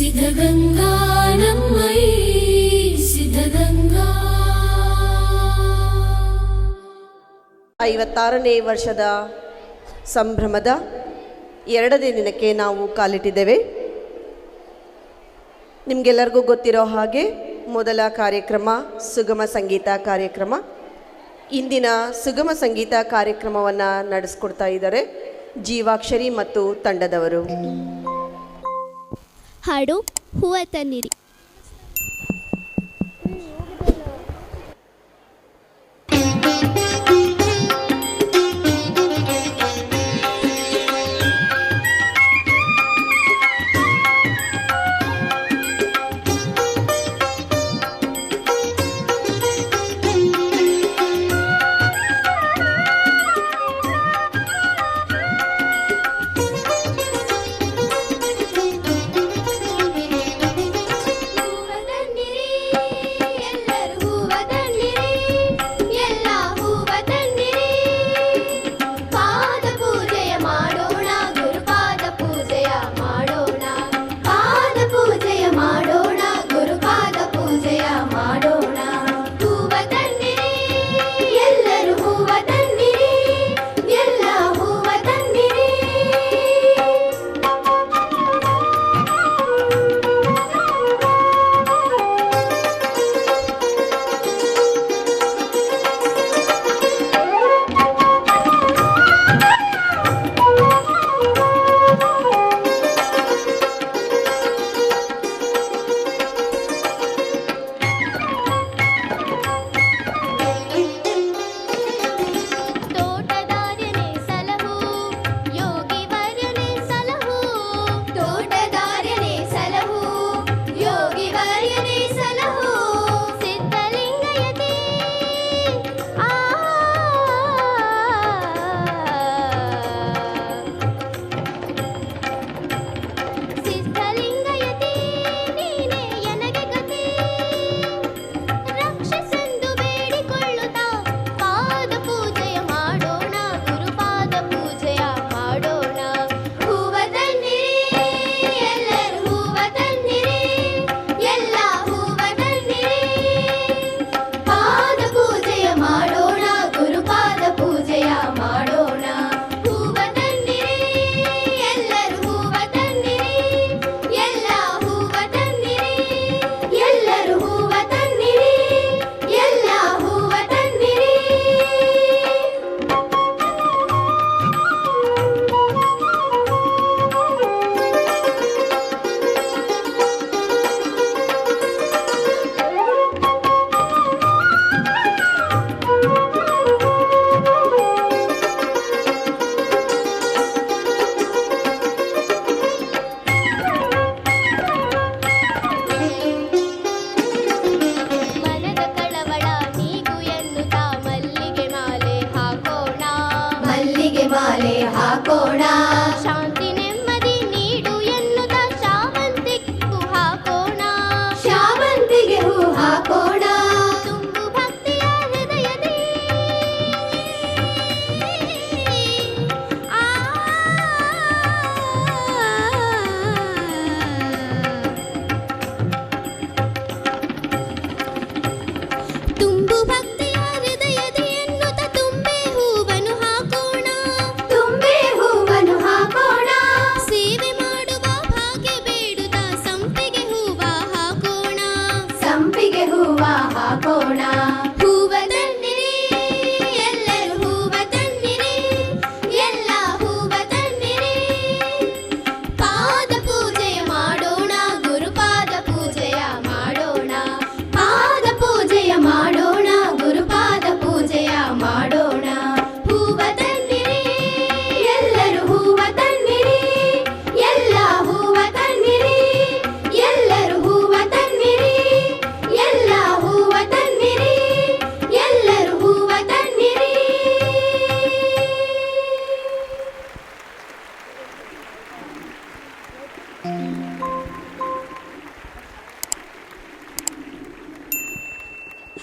ಸಿದ್ಧಗಂಗಾ ನಮ್ಮೈ ಸಿದ್ಧಗಂಗಾ 56ನೇ ವರ್ಷದ ಸಂಭ್ರಮದ 2ನೇ ದಿನಕ್ಕೆ ನಾವು ಕಾಲಿಟ್ಟಿದ್ದೇವೆ. ನಿಮಗೆಲ್ಲರಿಗೂ ಗೊತ್ತಿರೋ ಹಾಗೆ ಮೊದಲ ಕಾರ್ಯಕ್ರಮ ಸುಗಮ ಸಂಗೀತ ಕಾರ್ಯಕ್ರಮ. ಇಂದಿನ ಸುಗಮ ಸಂಗೀತ ಕಾರ್ಯಕ್ರಮವನ್ನು ನಡೆಸ್ಕೊಡ್ತಾ ಇದ್ದಾರೆ ಜೀವಾಕ್ಷರಿ ಮತ್ತು ತಂಡದವರು. ಹಾಡು ಹೂವ ತನ್ನಿರಿ.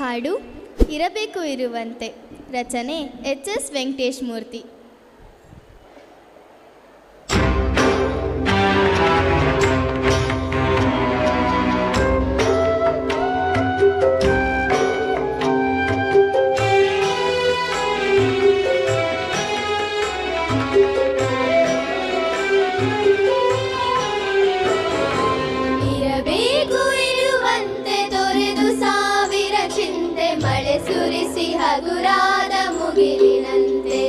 ಹಾಡು ಇರಬೇಕು ಇರುವಂತೆ. ರಚನೆ ಎಚ್.ಎಸ್. ವೆಂಕಟೇಶ್ ಮೂರ್ತಿ. ಮುಗಿಲಿನಂತೆ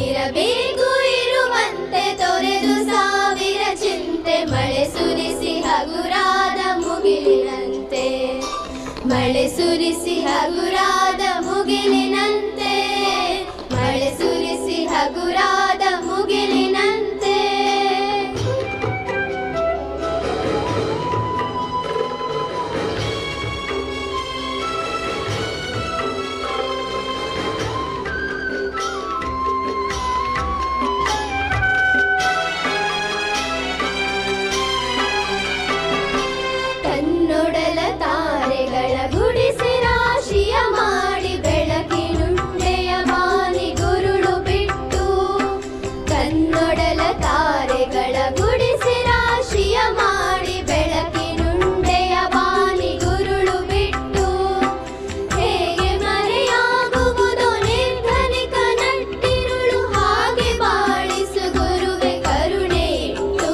ಇರಬೇಕು ಇರುವಂತೆ ತೊರೆದು ಸಾವಿರ ಚಿಂತೆ ಮಳೆ ಸುರಿಸಿ ಹಗುರಾದ ಮುಗಿಲಿನಂತೆ ಮಳೆ ಸುರಿಸಿ ಹಗುರಾದ ಮುಗಿಲಿನಂತೆ ಮಳೆ ಸುರಿಸಿ ಹಗುರಾದ ಮುಗಿಲಿನಂತೆ ತನ್ನೊಡಲ ತಾರೆಗಳ ಗುಡಿಸಿ ರಾಶಿಯ ಮಾಡಿ ಬೆಳಕಿನುಂಡೆಯ ಬಾನಿ ಗುರುಳು ಬಿಟ್ಟು ತನ್ನೊಡಲ ತಾರೆಗಳ ಗುಡಿಸಿ ರಾಶಿಯ ಮಾಡಿ ಬೆಳಕಿನುಂಡೆಯ ಬಾನಿ ಗುರುಳು ಬಿಟ್ಟು ಹೇಗೆ ಮರೆಯಾಗುವುದೋ ನಿರ್ಧನಿಕ ನಟ್ಟಿರುಳು ಹಾಗೆ ಬಾಳಿಸು ಗುರುವೆ ಕರುಣೆ ಇಟ್ಟು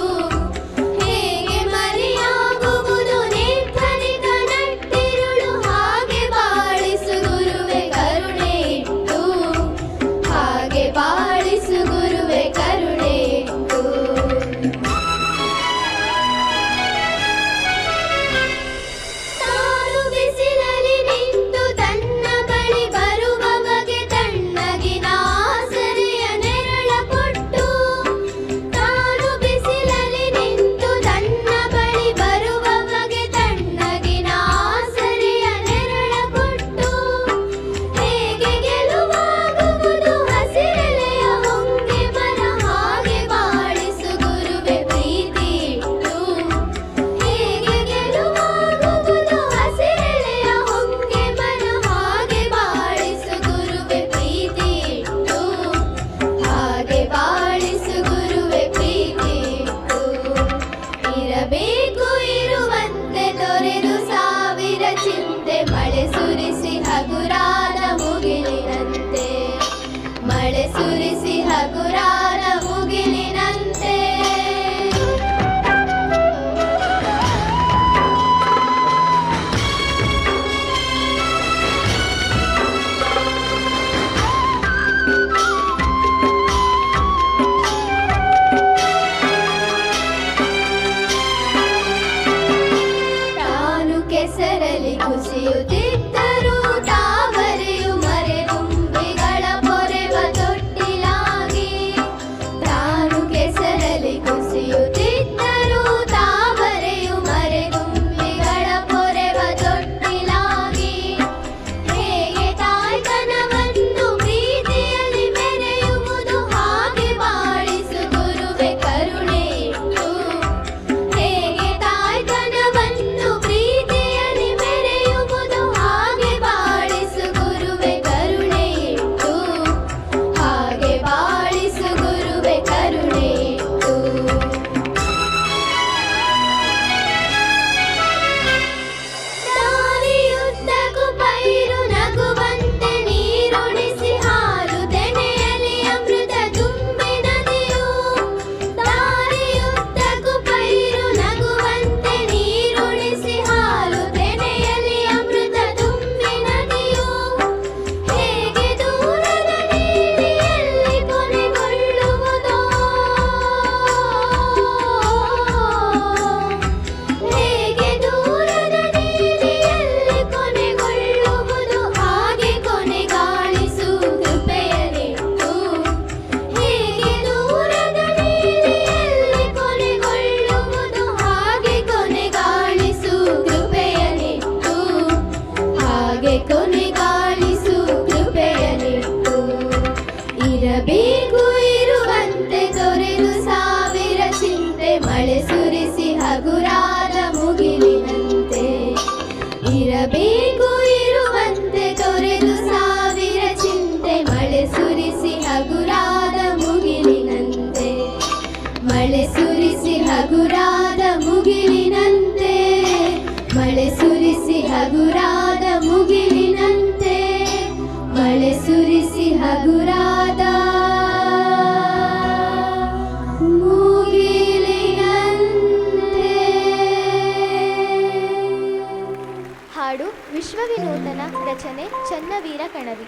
ಹೇಗೆ ಮರೆಯಾಗುವುದೋ ನಿರ್ಧನಿಕ ನಟ್ಟಿರುಳು ಹಾಗೆ ಬಾಳಿಸು ಗುರುವೆ ಕರುಣೆ ಇಟ್ಟು ಹಾಗೆ ಬಾಳಿಸು ಗುರುವೆ ಕರುಣೆ ಇಟ್ಟು ತಾನು ಬಿಸಿಲಲ್ಲಿ ನಿಂತು ತನ್ನ ಬಳಿ ಬರುವವಗೆ ತಣ್ಣಗಿನ ಆಸರೆಯ ನೆರಳ ಕೊಟ್ಟು ತಾನು ಬಿಸಿಲಲ್ಲಿ ನಿಂತು ತನ್ನ ಬಳಿ ಬರುವವಗೆ ತಣ್ಣಗಿನ ಆಸರೆಯ ನೆರಳ ಕೊಟ್ಟು ಹೇಗೆ ಗೆಲುವಾಗುವುದು ಹಸಿರೆಲೆಯ ಹೊಂಗೆ ಮರ ಹಾಗೆ ಬಾಳಿಸು ಗುರುವೆ ಪ್ರೀತಿ ಇಟ್ಟು ಹೇಗೆ ಗೆಲುವಾಗುವುದು ಹಸಿರೆಲೆಯ ಹೊಂಗೆ ಮರ ಹಾಗೆ ಬಾಳಿಸು ಗುರುವೆ ಪ್ರೀತಿ ಇಟ್ಟು ಹಾಗೆ ಬಾಳಿಸು ಗುರುವೆ ಪ್ರೀತಿ ಇಟ್ಟು ಇರಬೇಕು ಇರುವಂತೆ ತೊರೆದು ಸಾವಿರ ಚಿಂತೆ ಮಳೆ ಸುರಿಸಿ ಹಗುರಾದ ಮುಗಿಲಿನಂತೆ ಮಳೆ ಸುರಿಸಿ ಹಗುರಾದ ಮುಗಿಲಿನಂತೆ ತಾನು ಕೆಸರಲ್ಲಿ ಕುಸಿಯುತ್ತಿದ್ದರೂ ತಾವರೆಯು ಮರೆದುಂಬಿಗಳ ಪೊರೆವ ತೊಟ್ಟಿಲಾಗಿ ತಾನು ಕೆಸರಲ್ಲಿ ಕುಸಿಯುತ್ತಿದ್ದರೂ ತಾವರೆಯು ಮರೆದುಂಬಿಗಳ ಪೊರೆವ ತೊಟ್ಟಿಲಾಗಿ ಹೇಗೆ ತಾಯ್ತನವನ್ನು ಪ್ರೀತಿಯಲ್ಲಿ ಮೆರೆಯುವುದು ಹಾಗೆ ಬಾಳಿಸು ಗುರುವೆ ಕರುಣೆ ಇಟ್ಟು ಹೇಗೆ ತಾಯ್ತನವನ್ನು ಪ್ರೀತಿಯಲ್ಲಿ ಮೆರೆಯುವುದು ಹಾಗೆ ಬಾಳಿಸು ಗುರುವೆ ಕರುಣೆ ಇಟ್ಟು ಹಾಗೆ ಬಾಳಿಸು ಗುರುವೆ ಕರುಣೆ ಇಟ್ಟು ದಾರಿಯುದ್ದಕ್ಕೂ ಪೈರು ನಗುವಂತೆ ನೀರುಣಿಸಿ ಹಾಲು ತೆನೆಯಲ್ಲಿ ಅಮೃತ ತುಂಬಿ ನದಿಯು ದಾರಿಯುದ್ದಕ್ಕೂ ಪೈರು ನಗುವಂತೆ ನೀರುಣಿಸಿ ಹಾಲು ತೆನೆಯಲ್ಲಿ ಅಮೃತ ತುಂಬಿ ನದಿಯು ಹೇಗೆ ದೂರದ ನೀಲಿಯಲ್ಲಿ ಕೊನೆಗೊಳ್ಳುವುದೋ ಹೇಗೆ ದೂರದ ನೀಲಿಯಲ್ಲಿ ಕೊನೆಗೊಳ್ಳುವುದು ಹಾಗೆ ಕೊನೆಗಾಣಿಸು ಕೃಪೆಯನಿಟ್ಟು ಹೇಗೆ ದೂರದ ನೀಲಿಯಲ್ಲಿ ಕೊನೆಗೊಳ್ಳುವುದು ಹಾಗೆ ಕೊನೆಗಾಣಿಸು ಕೃಪೆಯನಿಟ್ಟು ಹಾಗೆ ಕೊನೆಗಾಣಿಸು ಕೃಪೆಯನಿಟ್ಟು ಇರಬೇಕು ಇರುವಂತೆ ತೊರೆದು ಸಾವಿರ ಚಿಂತೆ ಮಳೆ ಸುರಿಸಿ ಹಗುರಾದ ಮುಗಿಲಿನಂತೆ ಇರಬೇಕು ಇರುವಂತೆ ತೊರೆದು ಸಾವಿರ ಚಿಂತೆ ಮಳೆ ಸುರಿಸಿ ಹಗುರಾದ ಮುಗಿಲಿನಂತೆ ಮಳೆ ಸುರಿಸಿ ಹಗುರಾದ ಮುಗಿಲಿನಂತೆ ಮಳೆ ಸುರಿಸಿ ಹಗುರಾದ ಮುಗಿಲಿನಂತೆ ಮಳೆ ಸುರಿಸಿ ಹಗುರಾದ ಹಾಡು ವಿಶ್ವವಿನೂತನ ರಚನೆ ಚನ್ನವೀರ ಕಣವಿ.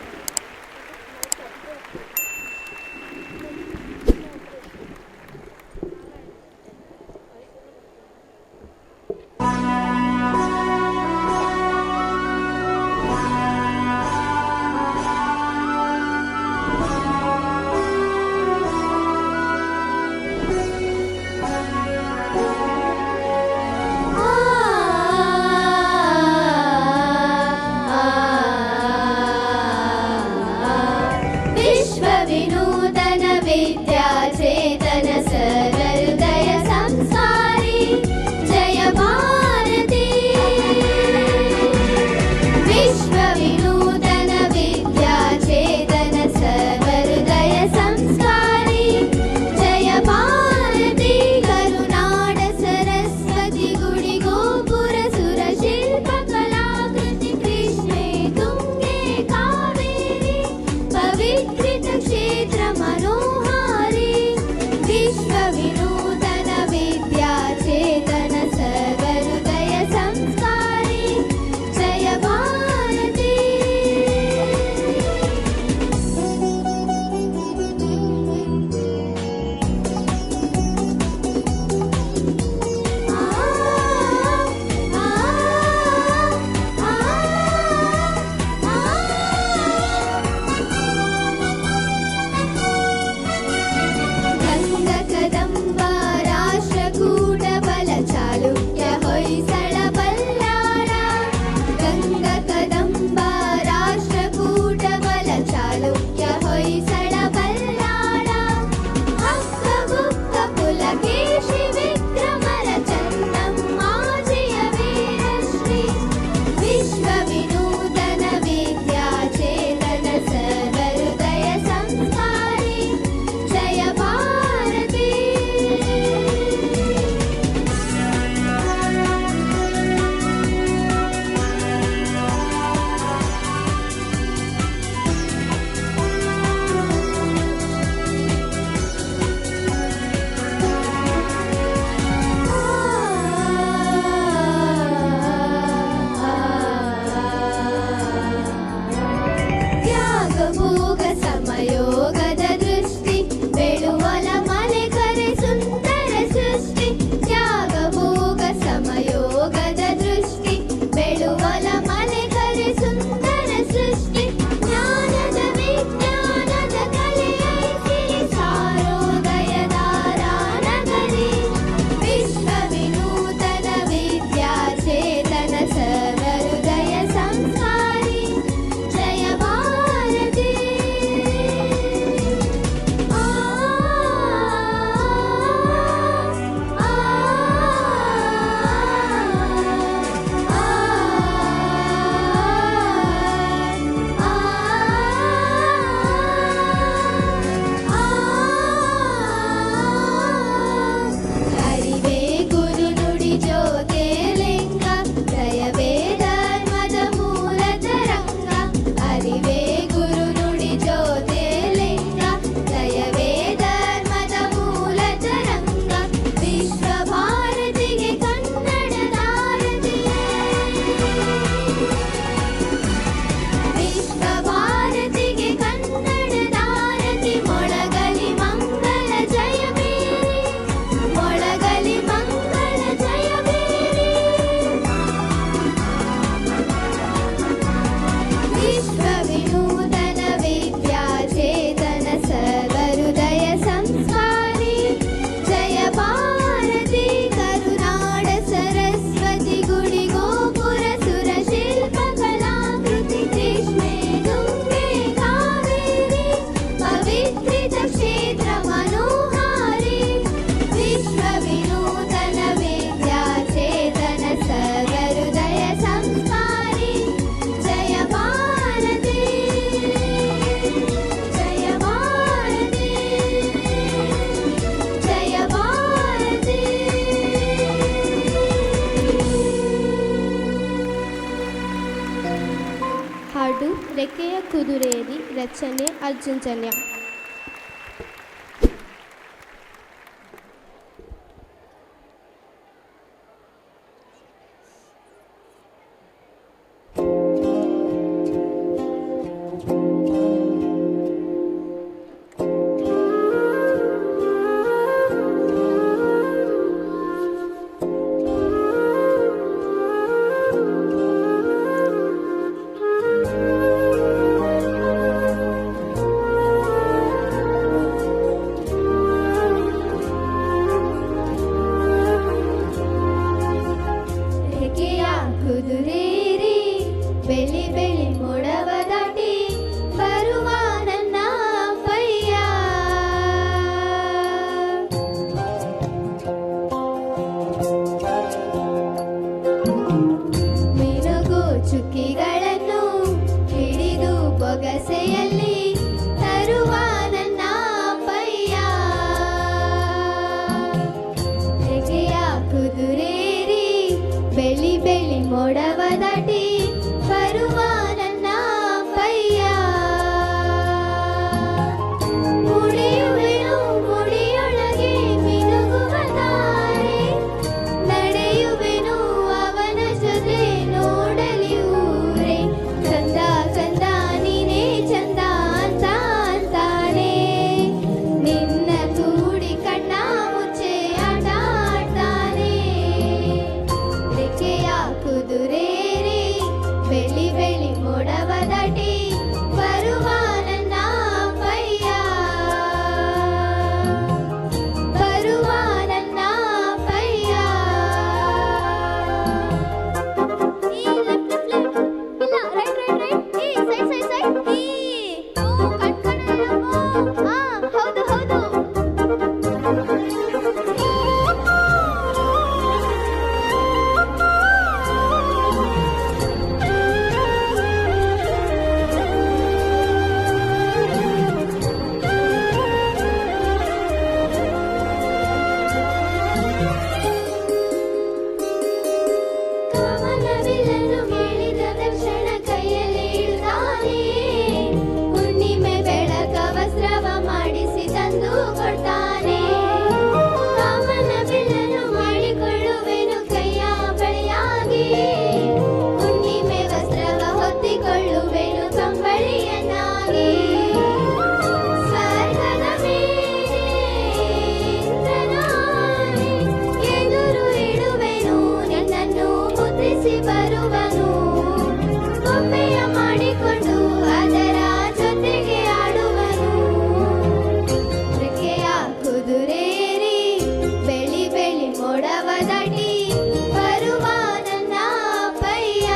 ರೆಕ್ಕೆಯ ಕುದುರೆಯದಿ ರಚನೆ ಅರ್ಜುನ್ಜನ್ಯ. ರೆಕ್ಕೆಯ ಕುದುರೇರಿ ಬೆಳಿ ಬೆಳಿ ಮೊಡವ ದಾಟಿ ಬರುವ ನನ್ನ ಪಯ್ಯ. ಮಿನುಗು ಚುಕ್ಕಿಗಳನ್ನು ಹಿಡಿದು ಬೊಗಸೆಯಲ್ಲಿ ತರುವ ನನ್ನ ಪಯ್ಯ. ರೆಕ್ಕೆಯ ಕುದುರೇರಿ ಬೆಳಿ ಬೆಳಿ ಮೊಡವ ದಾಟಿ ಬರುವ ನನ್ನ ಪಯ್ಯ. ಮುಡಿಯುವೆನು ಮುಡಿಯೊಳಗೆ ಮಿನುಗುವ ತಾರೆ, ನಡೆಯುವೆನು ಅವನ ಜೊತೆ ನೋಡಲಿ ಊರೇ. ಚಂದ ಚಂದ ನೀನೇ ಚಂದ ಅಂತ ಅಂತಾನೆ, ನಿನ್ನ ಕೂಡಿ ಕಣ್ಣ ಮುಚ್ಚೆ ಆಟ ಆಡ್ತಾನೆ. ರೆಕ್ಕೆಯ ಕುದುರೇರಿ ಬೆಳಿ ಬೆಳಿ ಮೊಡವ ದಾಟಿ ಬರುವ ನನ್ನ ಪಯ್ಯ. ಬರುವ ನನ್ನ ಪಯ್ಯ. ಈ ಲೆಫ್ಟ್ ಲೆಫ್ಟ್ ಲೆಫ್ಟ್, ಇಲ್ಲ ರೈಟ್ ರೈಟ್ ರೈಟ್, ಈ ಸೈಡ್ ಸೈಡ್ ಸೈಡ್, ಈ ಕಣ್ಕಣಲ್ಲಮ್ಮ. ಹೌದು ಹೌದು. ಕಾಮನವಿಲ್ಲನ್ನು ಹೇಳಿದ ತಕ್ಷಣ ಕೈಯಲ್ಲಿ ಇಡ್ತಾನೆ, ಹುಣ್ಣಿಮೆ ಬೆಳಕ ವಸ್ತ್ರವ ಮಾಡಿಸಿ ತಂದು ಕೊಡ್ತಾನೆ. ಕಾಮನವಿಲ್ಲನ್ನು ಮಾಡಿಕೊಳ್ಳುವೆನು ಕೈಯ ಬಳಿಯಾಗಿ, ಹುಣ್ಣಿಮೆ ವಸ್ತ್ರವ ಹೊತ್ತಿಕೊಳ್ಳುವೆನು ಕಂಬಳಿಯನ್ನಾಗಿ. ಸ್ವರ್ಗದ ಮೇಲೆ ಇಂದ್ರನಾಗಿ ಎದುರು ಇಡುವೆನು, ನಿನ್ನನ್ನು ಮುದ್ರಿಸಿ ಬರುವನು. ಗೊಂಬೆಯ ಮಾಡಿಕೊಂಡು ಅದರ ಜೊತೆಗೆ ಆಡುವನು. ರೆಕ್ಕೆಯ ಕುದುರೇರಿ ಬೆಳಿ ಬೆಳಿ ಮೊಡವ ದಾಟಿ ಬರುವ ನನ್ನ ಪಯ್ಯ.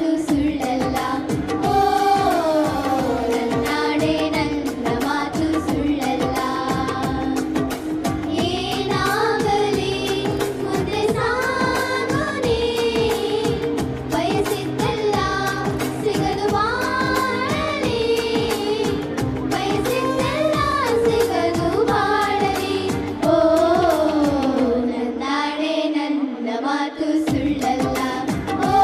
ಮಾತು ಸುಳ್ಳಲ್ಲ. ಓ ನನ್ನಾಡೆ ನನ್ನ ಮಾತು ಸುಳ್ಳಲ್ಲ. ಏನಾಗಲಿ ಮುಂದೆ ಸಾಗೋನೆ, ಬಯಸಿದ್ದೆಲ್ಲ ಸಿಗಲು ಬಾಳಲಿ, ಬಯಸಿದ್ದೆಲ್ಲ ಸಿಗಲು ಬಾಳಲಿ. ಓ ನನ್ನಾಡೆ ನನ್ನ ಮಾತು ಸುಳ್ಳಲ್ಲ. ಓ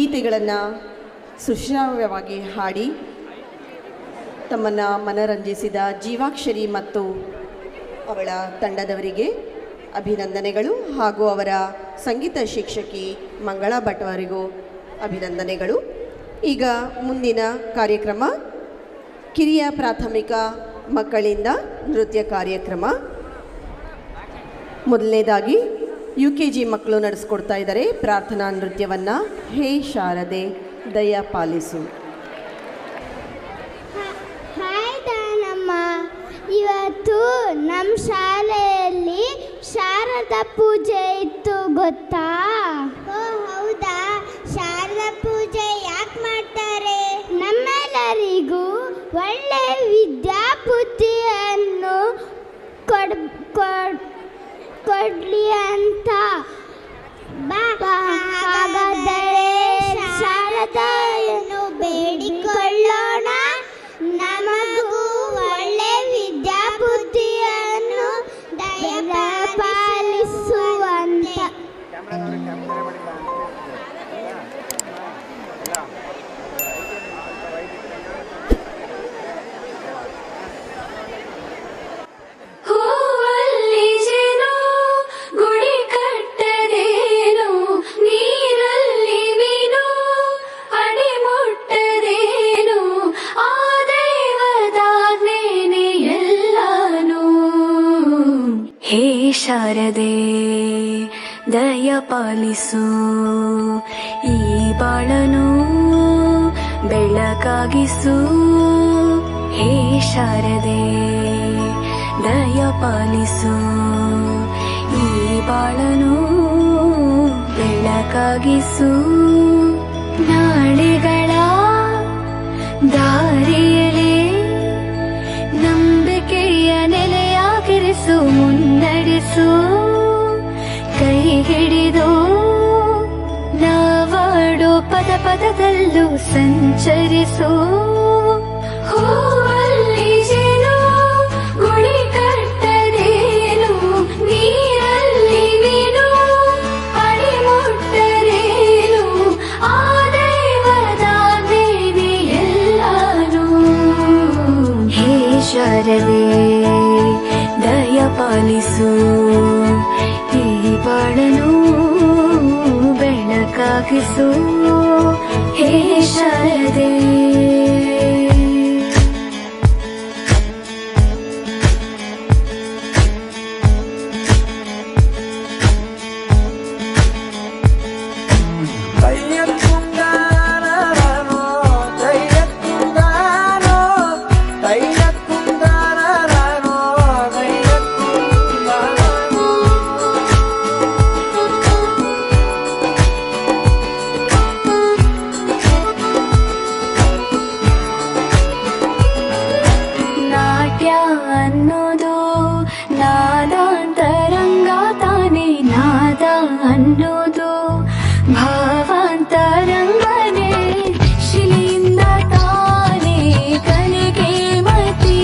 ಗೀತೆಗಳನ್ನು ಸುಶ್ರಾವ್ಯವಾಗಿ ಹಾಡಿ ತಮ್ಮನ್ನು ಮನರಂಜಿಸಿದ ಜೀವಾಕ್ಷರಿ ಮತ್ತು ಅವಳ ತಂಡದವರಿಗೆ ಅಭಿನಂದನೆಗಳು ಹಾಗೂ ಅವರ ಸಂಗೀತ ಶಿಕ್ಷಕಿ ಮಂಗಳಾ ಭಟ್ ಅವರಿಗೂ ಅಭಿನಂದನೆಗಳು. ಈಗ ಮುಂದಿನ ಕಾರ್ಯಕ್ರಮ ಕಿರಿಯ ಪ್ರಾಥಮಿಕ ಮಕ್ಕಳಿಂದ ನೃತ್ಯ ಕಾರ್ಯಕ್ರಮ. ಮೊದಲನೇದಾಗಿ UKG ಮಕ್ಕಳು ನಡೆಸ್ಕೊಡ್ತಾ ಇದ್ದಾರೆ ಪ್ರಾರ್ಥನಾ ನೃತ್ಯವನ್ನು. ಹೇ ಶಾರದೆ ದಯ ಪಾಲಿಸು. ಹಾಯ್ ದಾನಮ್ಮ, ಇವತ್ತು ನಮ್ಮ ಶಾಲೆಯಲ್ಲಿ ಶಾರದಾ ಪೂಜೆ ಇತ್ತು ಗೊತ್ತಾ? ಓ ಹೌದಾ? ಶಾರದಾ ಪೂಜೆ ಯಾಕೆ ಮಾಡ್ತಾರೆ? ನಮ್ಮೆಲ್ಲರಿಗೂ ಒಳ್ಳೆ ವಿದ್ಯಾಬುದ್ಧಿಯನ್ನು ಕೊಡ್ಲಿ ಅಂತ. ಹಾಗಾದರೆ ಶಾರದಾಯನ್ನು ಬೇಡಿಕೊಳ್ಳೋಣ, ನಮಗೂ ಒಳ್ಳೆ ವಿದ್ಯಾಬುದ್ಧಿಯನ್ನು ದಯಪಾಲಿಸುವಂತ. ಹೂವಲ್ಲಿ ಜೇನು ಗುಡಿ ಕಟ್ಟದೇನು, ನೀರಲ್ಲಿ ಮೀನು ಅಡಿ ಮುಟ್ಟದೇನು, ಆ ದೈವದಾಜ್ಞೆನೇ ಎಲ್ಲಾನು. ಹೇ ಶಾರದೆ ದಯ ಪಾಲಿಸು, ಈ ಬಾಳನು ಬೆಳಕಾಗಿಸು. ಹೇ ಶಾರದೆ ದಯ ಪಾಲಿಸು, ಈ ಬಾಳನು ಬೆಳಕಾಗಿಸು. ನಾಳೆಗಳ ದಾರಿಯಲೇ ನಂಬಿಕೆಯ ನೆಲೆಯಾಗಿರಿಸು, ಮುನ್ನಡೆಸು. ಕೈ ಹಿಡಿದು ನಾವಾಡೋ ಪದ ಪದದಲ್ಲೂ ಸಂಚರಿಸು. ಹೂವಲ್ಲಿ ಜೇನು ಗುಡಿ ಕಟ್ಟದೇನು, ನೀರಲ್ಲಿ ಮೀನು ಅಡಿ ಮುಟ್ಟದೇನು, ಆ ದೈವದಾಜ್ಞೆನೇ ಎಲ್ಲಾನು. ಹೇ ಶಾರದೆ ದಯ ಪಾಲಿಸು, ಈ ಬಾಳನು ಬೆಳಕಾಗಿಸು. ಹೇ ಶಾರದೆ ಅನ್ನೋದು ನಾದಾಂತರಂಗ ತಾನೇ, ನಾದ ಅನ್ನೋದು ಭಾವಾಂತರಂಗನೇ. ಶಿಲೆಯಿಂದ ತಾನೇ ಕಲೆಗೆ ಮತಿ,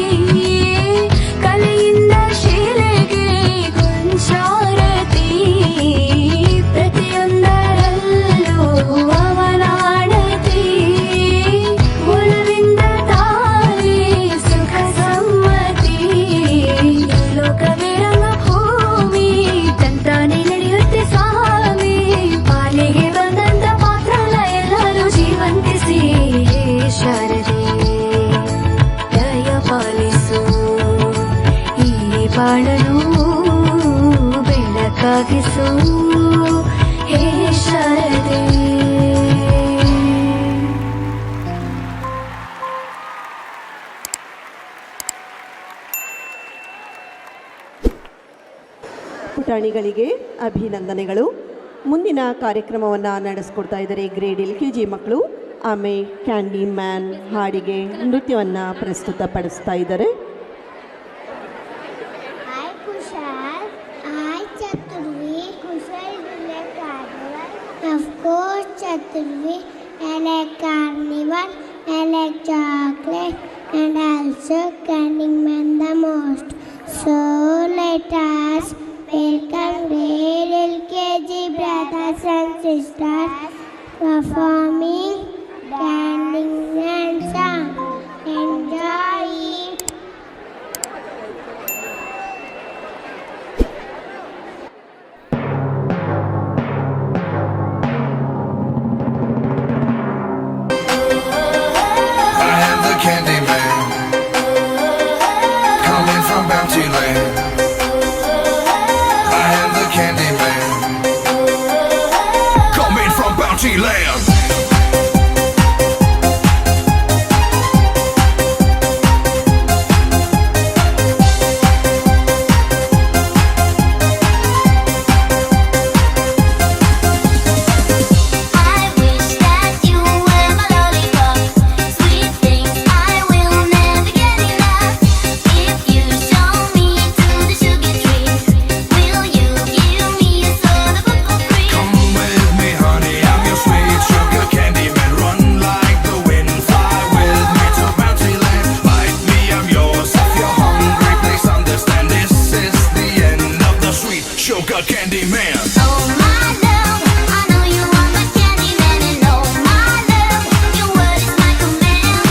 ಕಲೆಯಿಂದ ಶಿಲೆಗೆ ಗೊಂಚಾರತಿ. ಪ್ರತಿಯೊಂದರಲ್ಲೂ ಅವನಾಡತಿ, ಒಲವಿಂದ ತಾನೇ ಸುಖ ಸಮ್ಮತಿ. ಲೋಕವೇ ರಂಗಭೂಮಿ ತಂತಾನೆ ನಡೆಯುತ್ತೆ ಸ್ವಾಮಿ, ಪಾಲಿಗೆ ಬಂದಂತ ಪಾತ್ರನ ಎಲ್ಲರೂ ಜೀವಂತಿಸಿ. ಹೇ ಶಾರದೆ ದಯ ಪಾಲಿಸು, ಈ ಬಾಳನು ಬೆಳಕಾಗಿಸು. ಹೇ ಶಾರದೆ ಪುಟಾಣಿಗಳಿಗೆ ಅಭಿನಂದನೆಗಳು. ಮುಂದಿನ ಕಾರ್ಯಕ್ರಮವನ್ನು ನಡೆಸ್ಕೊಡ್ತಾ ಇದ್ದಾರೆ ಗ್ರೇಡ್ LKG ಮಕ್ಕಳು. ಆಮೆ ಕ್ಯಾಂಡಿ ಮ್ಯಾನ್ ಹಾಡಿಗೆ ನೃತ್ಯವನ್ನು ಪ್ರಸ್ತುತಪಡಿಸ್ತಾ ಇದ್ದಾರೆ. Hi Kushal, hi Chaturvi. Kushal of course Chaturvi, I like carnival, I like chocolate, and also Candy Man the most. So let us welcome grade LKG brothers and sisters performing, dancing and song. Enjoy it. I am the Candy Man, coming from Bounty Land. I am the Candy Man, coming from Bounty Land. I wish that you were my lollipop, sweet things I will never get enough. If you show me to the sugar tree, will you give me a soda pop for free? Come with me, honey, I'm your sweet sugar candy man. Run like the wind, fly with me to Bounty Land. Like me, I'm yours. If you're hungry, please understand this is the end of the sweet sugar candy man. Oh my love, I know you are my candy man, and oh my love, your word is my command.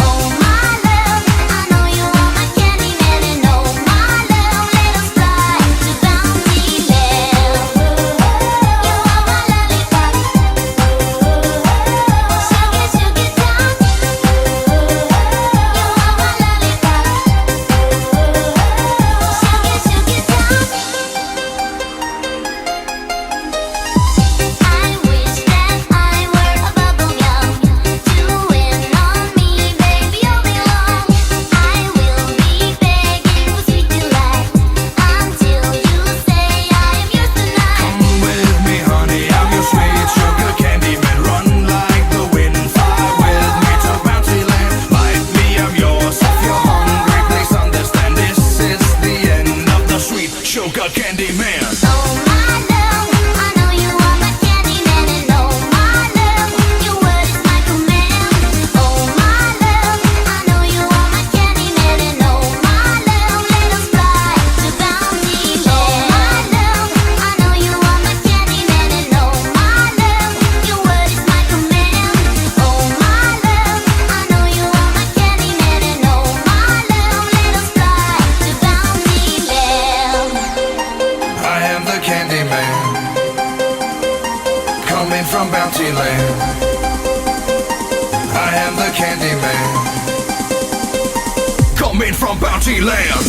Oh my love, I know you are my candy man, and oh my love, let us fly to Bounty Land. You are my lollipop, sugar sugar top. You are my lollipop, sugar sugar top. I wish that I were a bubble gum, chewing on me, baby, all day long. I will be begging for sweet delight until you say I am yours tonight. Come with me, honey, I'm your sweet sugar candy man. Run like the wind, fly with me to Bounty Land. Like me, I'm yours. If you're hungry, please understand this is the end of the sweet sugar candy man. Oh my love, I know you are my candy man, and oh my love, your word is my command. Oh my love, I know you are my candy man, and oh my love, let us fly to Bounty Land. Oh my love, I know you are my candy man, and oh my love, your word is my command. Oh my love, I know you are my candy man, and oh my love, let us fly to Bounty Land. I am the candy man, coming from Bounty Land. I am the candy man, coming from Bounty Land.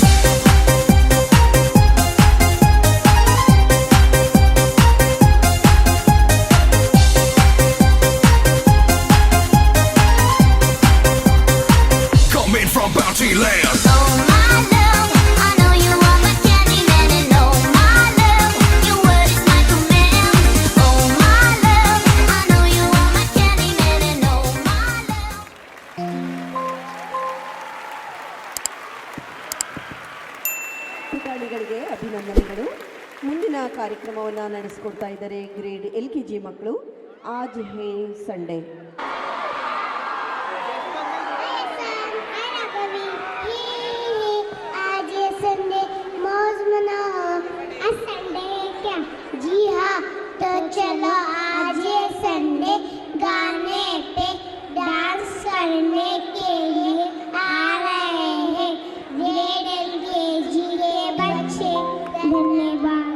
Coming from Bounty Land. Oh my love, I know you are my candy man, and oh my love, your word is my command. Oh my love, I know you are my candy man, and oh my love. ಪುಟಾಣಿಗಳಿಗೆ ಅಭಿನಂದನೆಗಳು. ಮುಂದಿನ ಕಾರ್ಯಕ್ರಮವನ್ನು ನಡೆಸಿಕೊಡ್ತಾ ಇದ್ದಾರೆ grade LKG ಮಕ್ಕಳು. ಆಜ್ ಹೇ Sunday. आज ये Sunday मौज मनाओ। आज संडे है क्या? जी हाँ, तो चलो आज ये संडे गाने पे डांस करने के लिए आ रहे हैं ग्रेड LKG के बच्चे। धन्यवाद।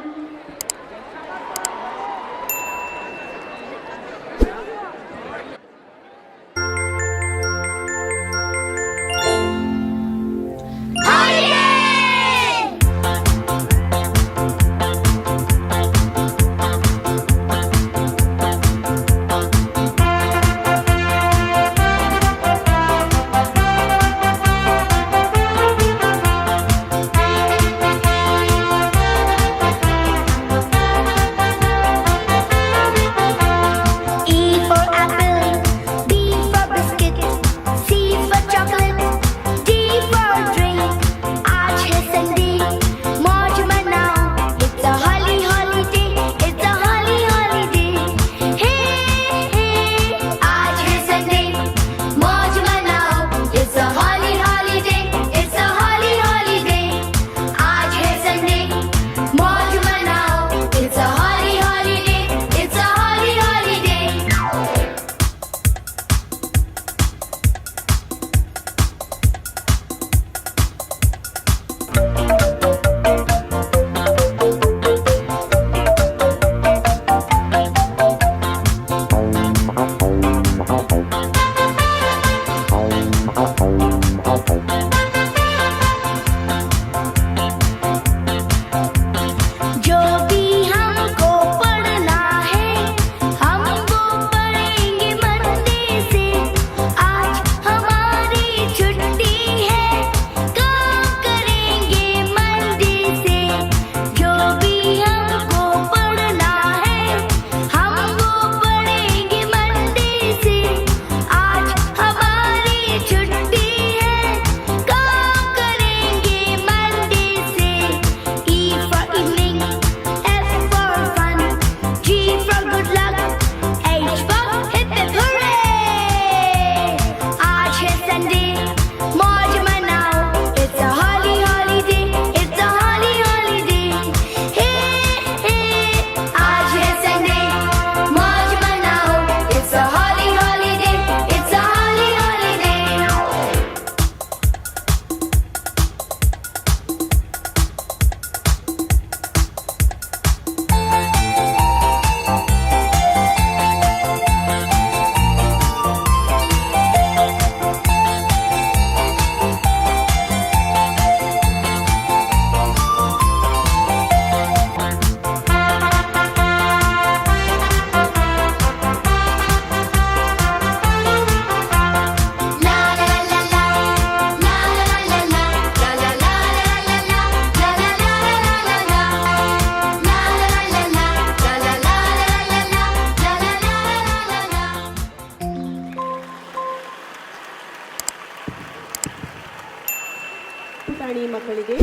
ಪುಟಾಣಿ ಮಕ್ಕಳಿಗೆ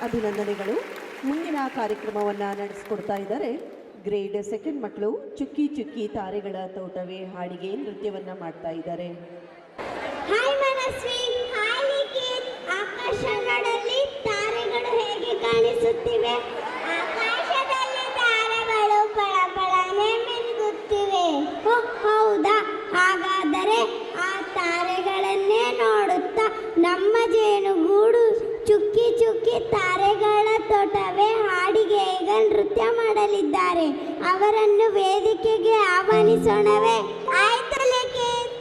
ಅಭಿನಂದನೆಗಳು. ಮುಂದಿನ ಕಾರ್ಯಕ್ರಮವನ್ನು ನಡೆಸಿಕೊಡ್ತಾ ಇದ್ದಾರೆ ಗ್ರೇಡ್ 2 ಮಕ್ಕಳು. ಚುಕ್ಕಿ ಚುಕ್ಕಿ ತಾರೆಗಳ ತೋಟವೇ ಹಾಡಿಗೆ ನೃತ್ಯವನ್ನು ಮಾಡ್ತಾ ಇದ್ದಾರೆ. Hi Manasvi, hi Nikhit. ಆಕಾಶಗಳಲ್ಲಿ ತಾರೆಗಳು ಹೇಗೆ ಕಾಣಿಸುತ್ತಿವೆ? ಆಕಾಶದಲ್ಲಿ ತಾರೆಗಳು ಪಳಪಳನೆ ಮಿನುಗುತ್ತಿವೆ. ಹೌದಾ? ಹಾಗಾದರೆ ಆ ತಾರೆಗಳನ್ನೇ ನೋಡುತ್ತಾ ನಮ್ಮ ಜೇನುಗೂಡು ಚುಕ್ಕಿ ಚುಕ್ಕಿ ತಾರೆಗಳ ತೋಟವೇ ಹಾಡಿಗೆ ಈಗ ನೃತ್ಯ ಮಾಡಲಿದ್ದಾರೆ. ಅವರನ್ನು ವೇದಿಕೆಗೆ ಆಹ್ವಾನಿಸೋಣವೇ? ಆಯ್ತು ಲಿಖಿತ್.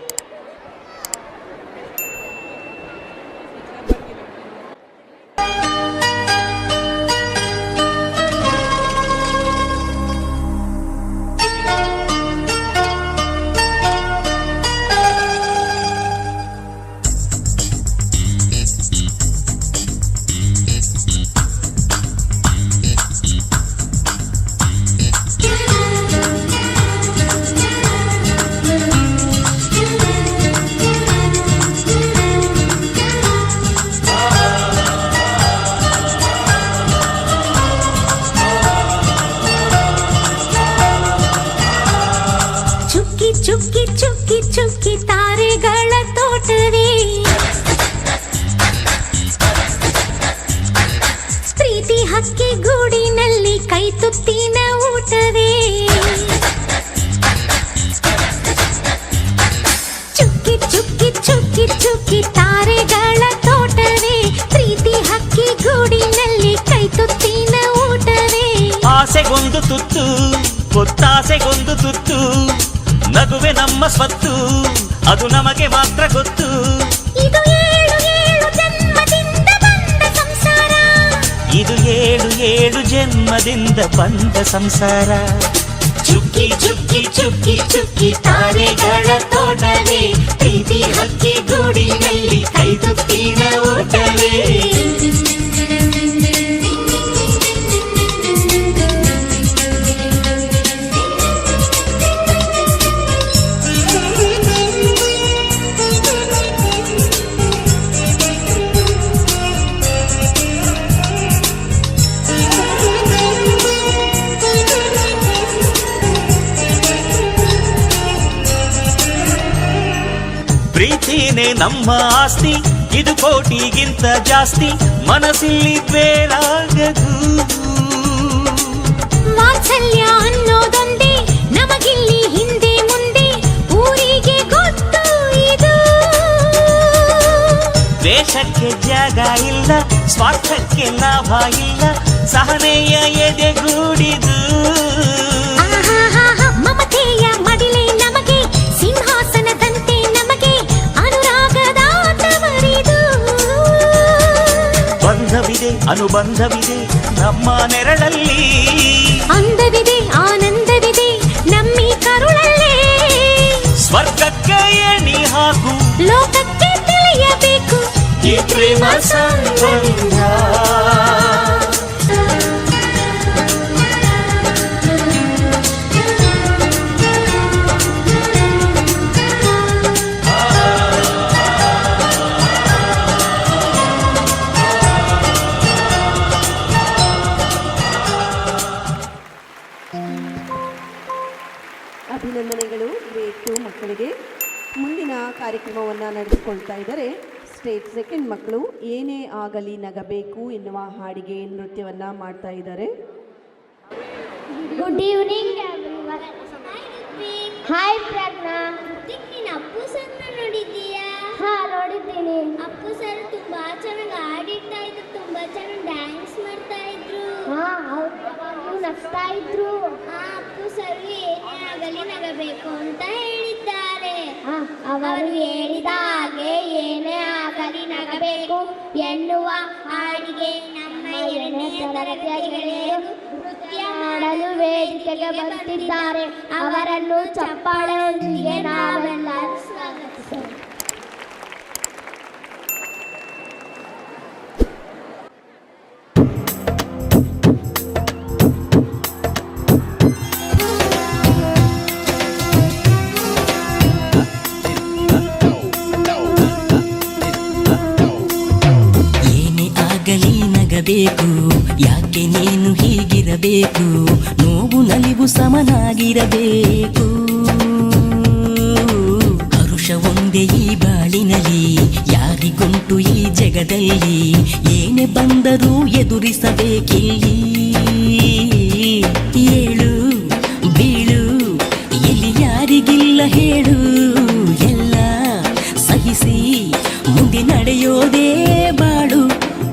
ಚುಕ್ಕಿ ಚುಕ್ಕಿ ಚುಕ್ಕಿ ತಾರೆಗಳ ತೋಟವೇ ಪ್ರೀತಿ ಹಕ್ಕಿ ಗೂಡಿನಲ್ಲಿ ಕೈ ತುತ್ತಿನ ಊಟವೇ. ಚುಕ್ಕಿ ಚುಕ್ಕಿ ಚುಕ್ಕಿ ಚುಕ್ಕಿ ತಾರೆಗಳ ತೋಟವೇ ಪ್ರೀತಿ ಹಕ್ಕಿ ಗೂಡಿನಲ್ಲಿ ಕೈ ತುತ್ತಿನ ಊಟವೇ. ಆಸೆಗೊಂದು ತುತ್ತು, ಒತ್ತಾಸೆಗೊಂದು ತುತ್ತು, ನಗುವೆ ನಮ್ಮ ಸ್ವತ್ತು, ಅದು ನಮಗೆ ಮಾತ್ರ ಗೊತ್ತು. ಇದು ಏಳು ಏಳು ಜನ್ಮದಿಂದ ಬಂದ ಸಂಸಾರ, ಇದು ಏಳು ಏಳು ಜನ್ಮದಿಂದ ಬಂದ ಸಂಸಾರ. ಚುಕ್ಕಿ ಚುಕ್ಕಿ ಚುಕ್ಕಿ ಚುಕ್ಕಿ ತಾರೆಗಳ ತೋಟವೇ ಪ್ರೀತಿ ಹಕ್ಕಿ ಗೂಡಿನಲ್ಲಿ ಕೈ ತುತ್ತಿನ ಊಟವೇ. ಪ್ರೀತಿನೇ ನಮ್ಮ ಆಸ್ತಿ, ಇದು ಕೋಟಿಗಿಂತ ಜಾಸ್ತಿ, ಮನಸ್ಸಲ್ಲಿ ಬೇರಾಗದು. ವಾತ್ಸಲ್ಯ ಅನ್ನೋದೊಂದೇ ನಮಗಿಲ್ಲಿ ಹಿಂದೆ ಮುಂದೆ ಊರಿಗೆ ಗೊತ್ತು ಇದು. ದ್ವೇಷಕ್ಕೆ ಜಾಗ ಇಲ್ಲ, ಸ್ವಾರ್ಥಕ್ಕೆ ಲಾಭ ಇಲ್ಲ, ಸಹನೆಯ ಎದೆಗೂಡಿದು. ಮಮತೆಯ ಮಡಿಲೆ ನಮಗೆ ಸಿಂಹಾಸನದಂತೆ ನಮಗೆ ಅನುರಾಗದ ತವರಿದು. ಬಂಧವಿದೆ ಅನುಬಂಧವಿದೆ ನಮ್ಮ ನೆರಳಲ್ಲಿ, ಅಂದವಿದೆ ಆನಂದವಿದೆ ನಮ್ಮಿ ಕರುಳಲ್ಲೇ. ಸ್ವರ್ಗಕ್ಕೆ ಎಣಿ ಹಾಕು, ಲೋಕಕ್ಕೆ ತಿಳಿಯಬೇಕು ಈ ಪ್ರೇಮ ಸಂಬಂಧ. ಅಭಿನಂದನೆಗಳು ಗ್ರೇಡ್ 2 ಮಕ್ಕಳಿಗೆ. ಮುಂದಿನ ಕಾರ್ಯಕ್ರಮವನ್ನು ನಡೆಸಿಕೊಳ್ತಾ ಇದ್ದಾರೆ ಸ್ಟೇಟ್ 2 ಮಕ್ಕಳು. ಏನೇ ಆಗಲಿ ನಗಬೇಕು ಎನ್ನುವ ಹಾಡಿಗೆ ನೃತ್ಯವನ್ನು ಮಾಡ್ತಾ ಇದ್ದಾರೆ. Good evening everyone. ಹಾಯ್ ಪ್ರಜ್ಞಾ. ನೀನು ಅಪ್ಪು ಸರ್ನ ನೋಡಿದ್ದೀಯಾ? ಹಾ, ನೋಡಿದ್ದೀನಿ. ಅಪ್ಪು ಸರ್ ತುಂಬಾ ಚೆನ್ನಾಗಿ ಆಡಿಡ್ತಾ ಇದ್ರು, ತುಂಬಾ ಚೆನ್ನಾಗಿ ಡ್ಯಾನ್ಸ್ ಮಾಡ್ತಾ ಇದ್ರು. ಹಾ, ಅವ್ರು ನಗ್ತಾ ಇದ್ರು. ಅಪ್ಪು ಸರ್ ಏನೇ ಆಗಲಿ ನಗಬೇಕು ಅಂತ ಹೇಳಿದ್ದಾರೆ. ಅವರು ಹೇಳಿದ ಹಾಗೆ ಏನೇ ಆಗಲಿ ನಗಬೇಕು ಎನ್ನುವ ಹಾಡಿಗೆ ನಮ್ಮ 2ನೇ ತರಗತಿಗಳು ನೃತ್ಯ ಮಾಡಲು ವೇದಿಕೆಗೆ ಬರ್ತಿದ್ದಾರೆ. ಅವರನ್ನು ಚಪ್ಪಾಳೆಯೊಂದಿಗೆ ನಾವೆಲ್ಲರೂ ಸ್ವಾಗತಿಸೋಣ. ಇರಬೇಕು, ಯಾಕೆ ನೀನು ಹೀಗಿರಬೇಕು, ನೋವು ನಲಿವು ಸಮನಾಗಿರಬೇಕು. ಹರುಷ ಒಂದೇ ಈ ಬಾಳಿನಲ್ಲಿ, ಯಾರಿಗುಂಟು ಈ ಜಗದಲ್ಲಿ, ಏನೇ ಬಂದರೂ ಎದುರಿಸಬೇಕಿಲ್ಲಿ. ಏಳು ಬೀಳು ಇಲ್ಲಿ ಯಾರಿಗಿಲ್ಲ ಹೇಳು, ಎಲ್ಲ ಸಹಿಸಿ ಮುಂದೆ ನಡೆಯೋದೇ ಬಾಳು.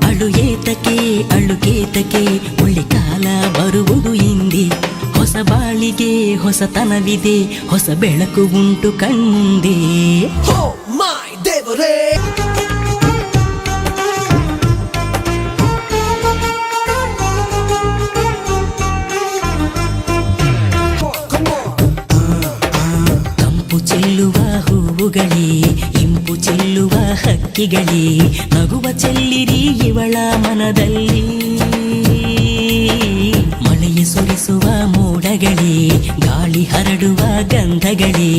ಅಳು ಏತಕ್ಕೆ ಅಳುಕೇತಕ್ಕೆ, ಒಳ್ಳೆ ಕಾಲ ಬರುವುದು ಹಿಂದೆ. ಹೊಸ ಬಾಳಿಗೆ ಹೊಸತನವಿದೆ, ಹೊಸ ಬೆಳಕು ಉಂಟು ಕಣ್ಮುಂದೆ. ಚೆಲ್ಲುವ ಹೂವುಗಳೇ, ಇಂಪು ಚೆಲ್ಲುವ ಹಕ್ಕಿಗಳೇ, ನಗುವ ಚೆಲ್ಲಿರಿ ಇವಳ ಮನದಲ್ಲಿ. ಮಳೆಯ ಸುರಿಸುವ ಮೋಡಗಳೇ, ಗಾಳಿ ಹರಡುವ ಗಂಧಗಳೇ,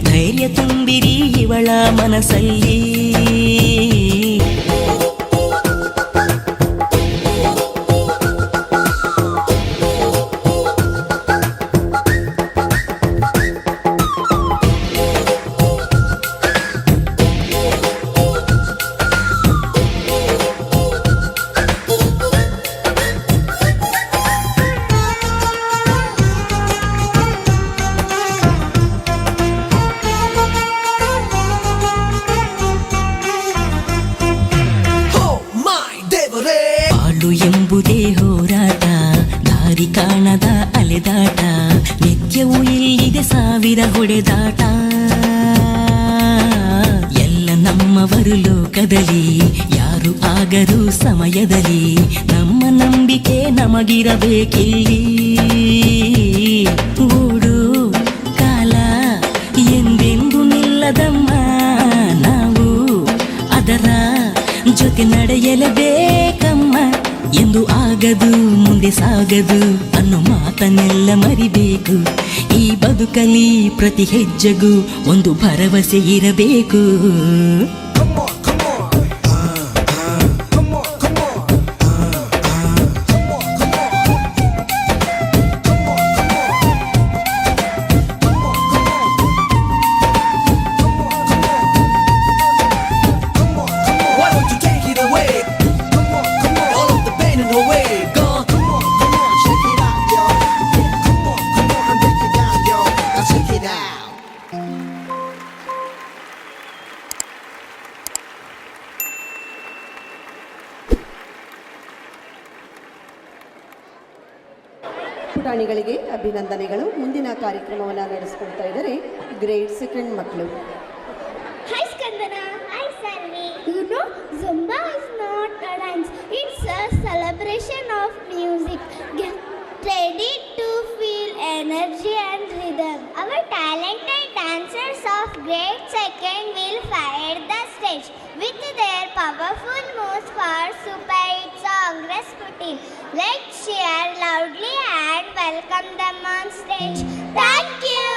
ಧೈರ್ಯ ತುಂಬಿರಿ ಇವಳ ಮನಸ್ಸಲ್ಲಿ. ಎಂಬುದೇ ಹೋರಾಟ, ದಾರಿ ಕಾಣದ ಅಲೆದಾಟ, ನಿತ್ಯವೂ ಇಲ್ಲಿದೆ ಸಾವಿರ ಹೊಡೆದಾಟ. ಎಲ್ಲ ನಮ್ಮವರು ಲೋಕದಲ್ಲಿ, ಯಾರು ಆಗರು ಸಮಯದಲ್ಲಿ, ನಮ್ಮ ನಂಬಿಕೆ ನಮಗಿರಬೇಕಿಲ್ಲಿ. ಓಡು ಕಾಲ ಎಂದೆಂದು ನಿಲ್ಲದಮ್ಮ, ನಾವು ಅದರ ಜೊತೆ ನಡೆಯಲೇಬೇಕಮ್ಮ. ಎಂದು ಆಗದು ಮುಂದೆ ಸಾಗದು ಅನ್ನೋ ಮಾತನ್ನೆಲ್ಲ ಮರಿಬೇಕು. ಈ ಬದುಕಲಿ ಪ್ರತಿ ಹೆಜ್ಜೆಗೂ ಒಂದು ಭರವಸೆ ಇರಬೇಕು. ಪುಟಾಣಿಗಳಿಗೆ ಅಭಿನಂದನೆಗಳು. ಮುಂದಿನ ಕಾರ್ಯಕ್ರಮವನ್ನು ನಡೆಸಿಕೊಳ್ತಾ ಇದ್ದಾರೆ ಗ್ರೇಡ್ 2 ಮಕ್ಕಳು. Hi Skandana. Hi Sarvi. You know, Zumba is not a dance. It's a celebration of music. Get ready to feel energy and rhythm. Our talented dancers of grade 2 will fire the stage with their powerful moves for super hit song Rasputin. Let's cheer loudly and welcome them on stage. Thank you.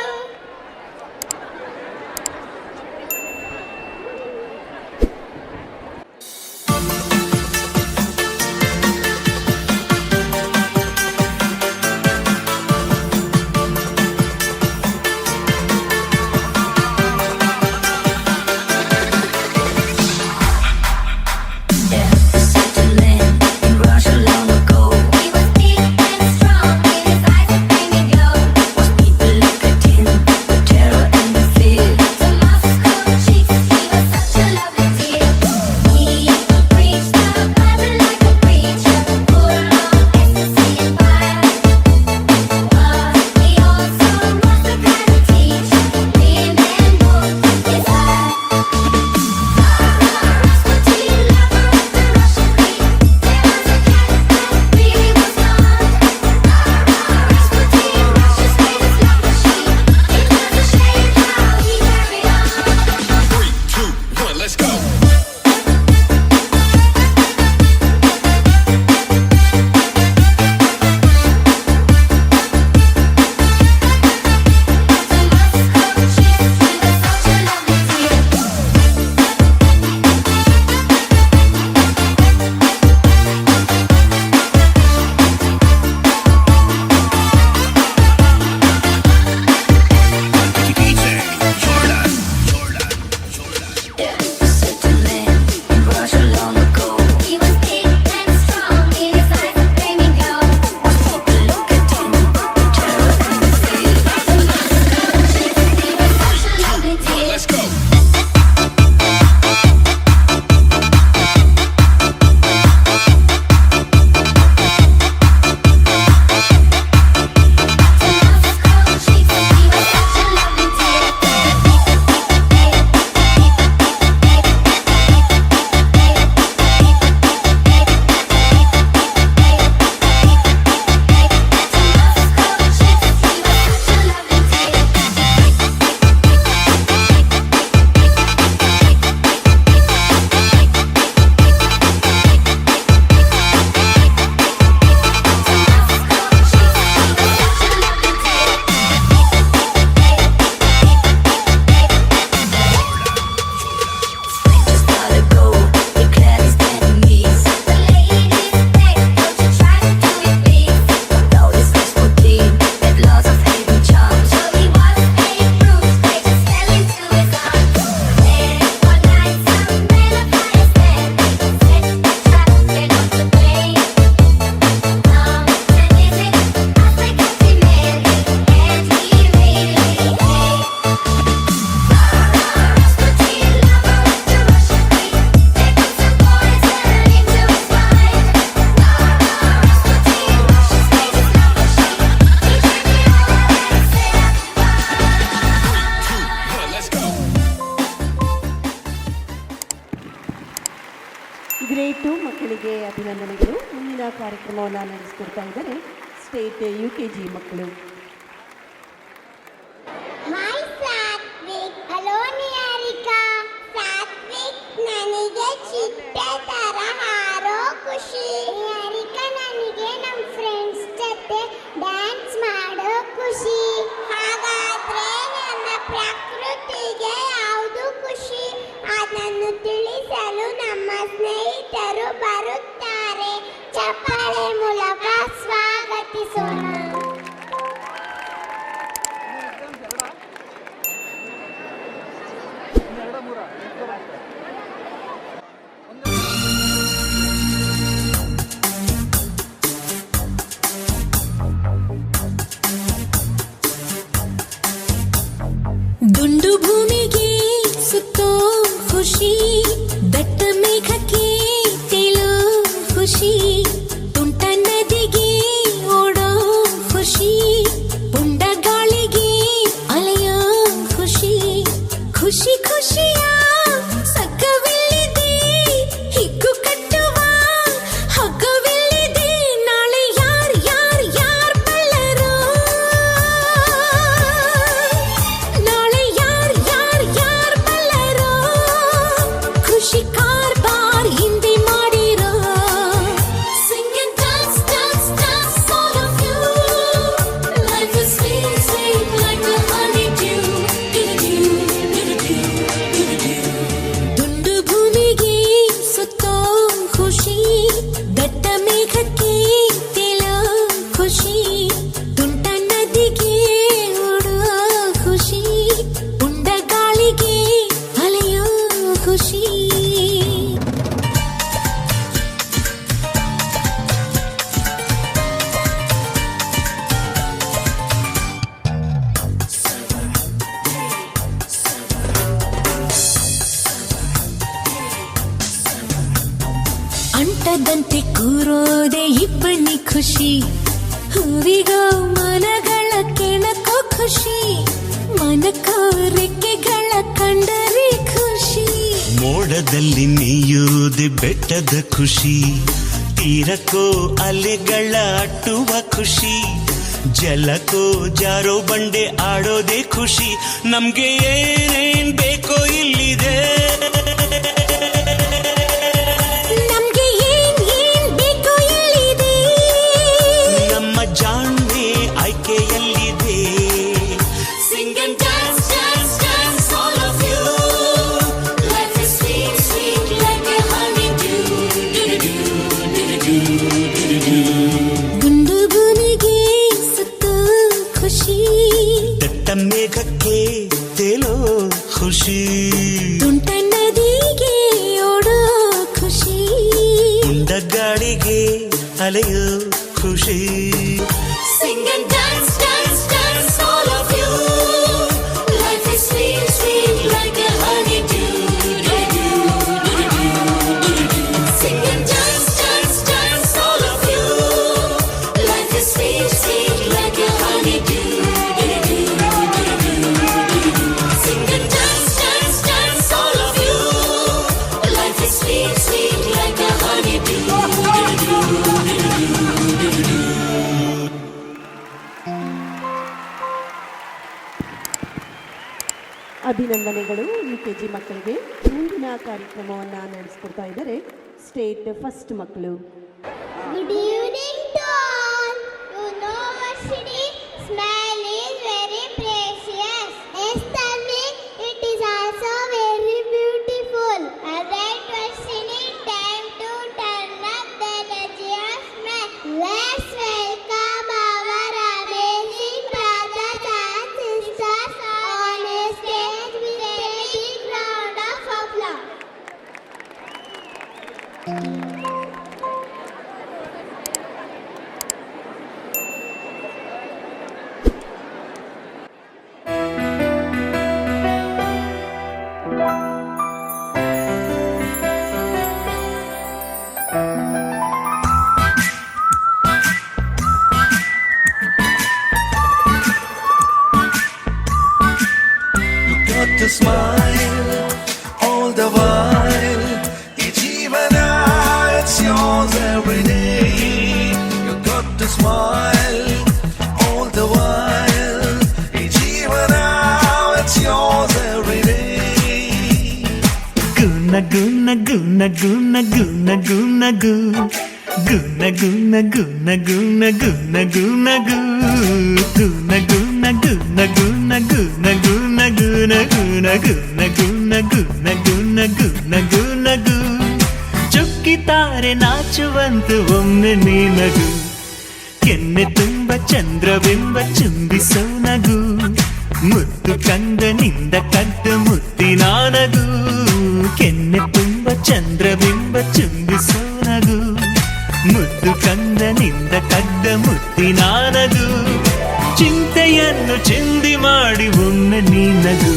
He was big and strong, with his eyes that made me glow. Was people look at grade 2 ಮಕ್ಕಳಿಗೆ ಅಭಿನಂದನೆಗಳು. ಮುಂದಿನ ಕಾರ್ಯಕ್ರಮವನ್ನು ನಡೆಸಿಕೊಡ್ತಾ ಇದ್ದಾರೆ state UKG ಮಕ್ಕಳು. Hi Satwik. Hello Niharika. Satwik, ನನಗೆ ಚಿಟ್ಟೆ ತರ ಹಾರೋ ಖುಷಿ. ನಿಹಾರಿಕಾ, ನನಗೆ ನಮ್ಮ ಫ್ರೆಂಡ್ಸ್ ಜೊತೆ ಡ್ಯಾನ್ಸ್ ಮಾಡೋ ಖುಷಿ. ಹಾಗಾದ್ರೆ ನನ್ನ ಪ್ರಕೃತಿಗೆ ಯಾವುದು ಖುಷಿ? ಅದನ್ನು ತಿಳಿಸಲು ನಮ್ಮ ಸ್ನೇಹಿತರು ಬರುತ್ತಾರೆ. ಚಪ್ಪಾಳೆ ಮೂಲಕ ಸ್ವಾಗತಿಸೋಣ. ದುಂಡು ಭೂಮಿಗೆ ಸುತ್ತೋ ಖುಷಿ, ದಟ್ಟ ಮೇಘಕ್ಕೆ ತೇಲೋ ಖುಷಿ, ತುಂಟ ನದಿಗೆ ಓಡೋ ಖುಷಿ, ಪುಂಡ ಗಾಳಿಗೆ ಅಲೆಯೋ ಖುಷಿ. ಖುಷಿ ಖುಷಿಯ ಸಗ್ಗವಿಲ್ಲಿದೆ, ಹಿಗ್ಗು ಕಟ್ಟುವ ಹಗ್ಗವಿಲ್ಲಿದೆ. ನಾಳೆ ಯಾರ್ ಯಾರ್ ಯಾರ್ ಬಲ್ಲರೋ, ನಾಳೆ ಯಾರ್ ಯಾರ್ ಯಾರ್ ಬಲ್ಲರೋ. ಖುಷಿ ಕಾರ್ಬಾರ್ ಹಿಂದೆ ಮಾಡಿರೋ. Sing and dance, dance, dance, all of you. Life is sweet, sweet like a honeydew. ದುಂಡು ಭೂಮಿಗೆ ಸುತ್ತೋ ಖುಷಿ, ದಟ್ಟ ಮೇಘಕ್ಕೆ ತೇಲೋ ಖುಷಿ, ತುಂಟ ನದಿಗೆ ಓಡೋ ಖುಷಿ, ಪುಂಡ ಗಾಳಿಗೆ ಅಲೆಯೋ ಖುಷಿ. ಅಂಟದಂತೆ ಕೂರೋದೆ ಇಬ್ಬನಿ ಖುಷಿ, ಹೂವಿಗೋ ಮನಗಳ ಕೆಣಕೋ ಖುಷಿ, ಮನಕೋ ರೆಕ್ಕೆಗಳ ಕಂಡರೆ ಖುಷಿ. ಮೋಡದಲ್ಲಿ ನೀಯುವುದೇ ಬೆಟ್ಟದ ಖುಷಿ, ತೀರಕ್ಕೋ ಅಲೆಗಳ ಅಟ್ಟುವ ಖುಷಿ, ಜಲಕ್ಕೋ ಜಾರೋ ಬಂಡೆ ಆಡೋದೇ ಖುಷಿ. ನಮ್ಗೆ ಏನೇನ್ ಬೇಕೋ ಇಲ್ಲಿದೆ, ನಮ್ಗೆ ಏನ್ ಏನ್ ಬೇಕೋ ಇಲ್ಲಿದೆ. ನಮ್ಮ ಜಾಣ್ಮೆ ಆಯ್ಕೆಯಲ್ಲಿದೆ. Sing and dance, dance, dance, all of you. Life is sweet, sweet like a honeydew. ದುಂಡು ಭೂಮಿಗೆ ಸುತ್ತೋ ಖುಷಿ, ದಟ್ಟ ಮೇಘಕ್ಕೆ ತೇಲೋ ಖುಷಿ, ತುಂಟ ನದಿಗೆ ಓಡೋ ಖುಷಿ, ಪುಂಡ ಗಾಳಿಗೆ ಅಲೆಯೋ ಖುಷಿ. Sing and dance, dance, dance, all of you. Life is sweet, sweet like a honeydew. Sing and dance, dance, dance, all of you. Life is sweet, sweet like a honeydew. Sing and dance, dance, dance, all of you. Life is sweet, sweet like a honeydew. ಅಭಿನಂದನೆಗಳು UKG ಮಕ್ಕಳಿಗೆ. ಮುಂದಿನ ಕಾರ್ಯಕ್ರಮವನ್ನು ನಡೆಸಿಕೊಡ್ತಾ ಇದ್ದಾರೆ state first ಮಕ್ಕಳು. Good evening to all. You know Varshini, smell is very precious. Yes, Tanvi, it is also very beautiful. Alright, Varshini, time to turn up the energy of smell. Let's welcome our amazing brothers and sisters on a stage with a big round of applause. to smile all the while. ಈ ಜೀವನ ನಗು ನಗು ನಗು ನಗು ಗು ನಗು ನಗು ನಗು ನಗು ನಗು ನಗು ಗು ನಗು ನಗು ನಗು ನಗು ನಗು ನಗು ನಗು ನಗು ನಗು ನಗು ನಗು ನಗು ನಗು ನಗು ಚುಕ್ಕಿತಾರೆ ನಾಚುವಂತು ಒಮ್ಮೆ ನೀ ನಗು ಕೆನ್ನೆ ತುಂಬ ಚಂದ್ರಬಿಂಬ ಚುಂಬಿಸೋ ನಗು ಮುದ್ದು ಕಂದನಿಂದ ಕದ್ದ ಮುತ್ತಿನ ನಗು ಕೆನ್ನೆ ತುಂಬ ಚಂದ್ರಬಿಂಬ ಚುಂಬಿಸೋ ನಗು ಮುದ್ದು ಕಂದನಿಂದ ಕದ್ದ ಮುತ್ತಿನ ನಗು ಚಿಂತೆಯನ್ನು ಚಿಂದಿ ಮಾಡಿ ಒಮ್ಮೆ ನೀ ನಗು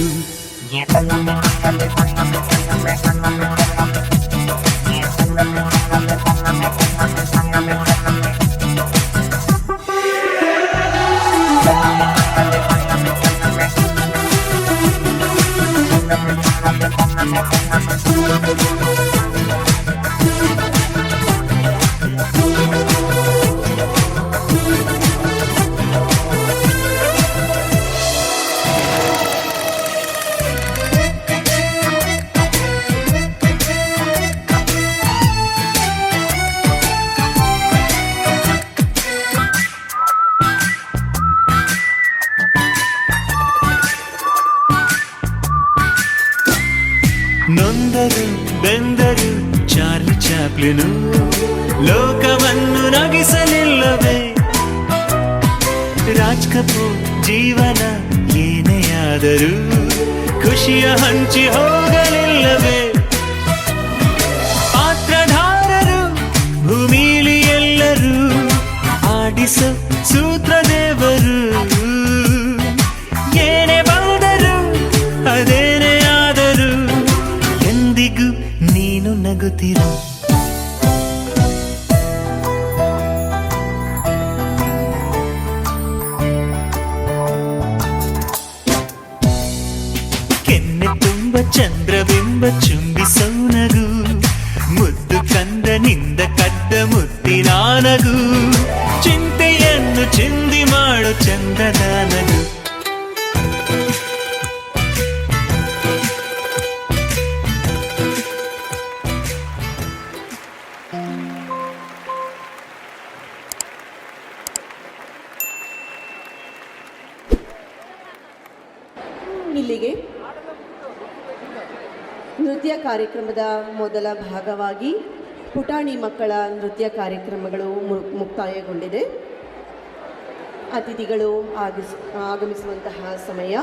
ನೊಂದರು ಬೆಂದರು ಚಾರ್ಲಿ ಚಾಪ್ಲಿನು ಲೋಕವನ್ನು ನಗಿಸಲಿಲ್ಲವೇ ರಾಜ್ ಕಪೂರ್ ಜೀವನ ಏನೇ ಆದರೂ ಖುಷಿಯ ಹಂಚಿ ಹೋಗಲಿಲ್ಲವೇ ಪಾತ್ರಧಾರರು ಭೂಮಿಲಿ ಎಲ್ಲರೂ ಆಡಿಸೋ ಸೂತ್ರದೇವರು ಏನೇ ಬಂದರು ಅದೇನೇ ಆದರೂ ಎಂದಿಗೂ ನೀನು ನಗುತ್ತಿರು ಕೆನ್ನೆ ತುಂಬ ಚಂದ್ರಬಿಂಬ ಚುಂಬಿಸೋ ನಗು ಮುದ್ದು ಕಂದನಿಂದ ಕದ್ದ ಮುತ್ತಿನ ನಗು ಚಿಂತೆಯನ್ನು ಚಿಂದಿ ಮಾಡೋ ಚಂದದ ನಗು ಇಲ್ಲಿಗೆ ನೃತ್ಯ ಕಾರ್ಯಕ್ರಮದ ಮೊದಲ ಭಾಗವಾಗಿ ಪುಟಾಣಿ ಮಕ್ಕಳ ನೃತ್ಯ ಕಾರ್ಯಕ್ರಮಗಳು ಮುಕ್ತಾಯಗೊಂಡಿದೆ. ಅತಿಥಿಗಳು ಆಗಮಿಸುವಂತಹ ಸಮಯ.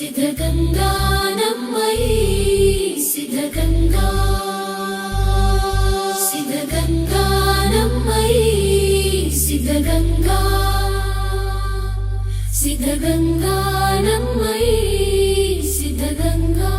ಸಿದ್ಧಗಂಗಾ ನಮ್ಮಯಿ ಸಿದ್ಧಗಂಗಾ ಸಿದ್ಧಗಂಗಾ ನಮ್ಮಯಿ ಸಿದ್ಧಗಂಗಾ ಸಿದ್ಧಗಂಗಾ ನಮ್ಮಯಿ ಸಿದ್ಧಗಂಗಾ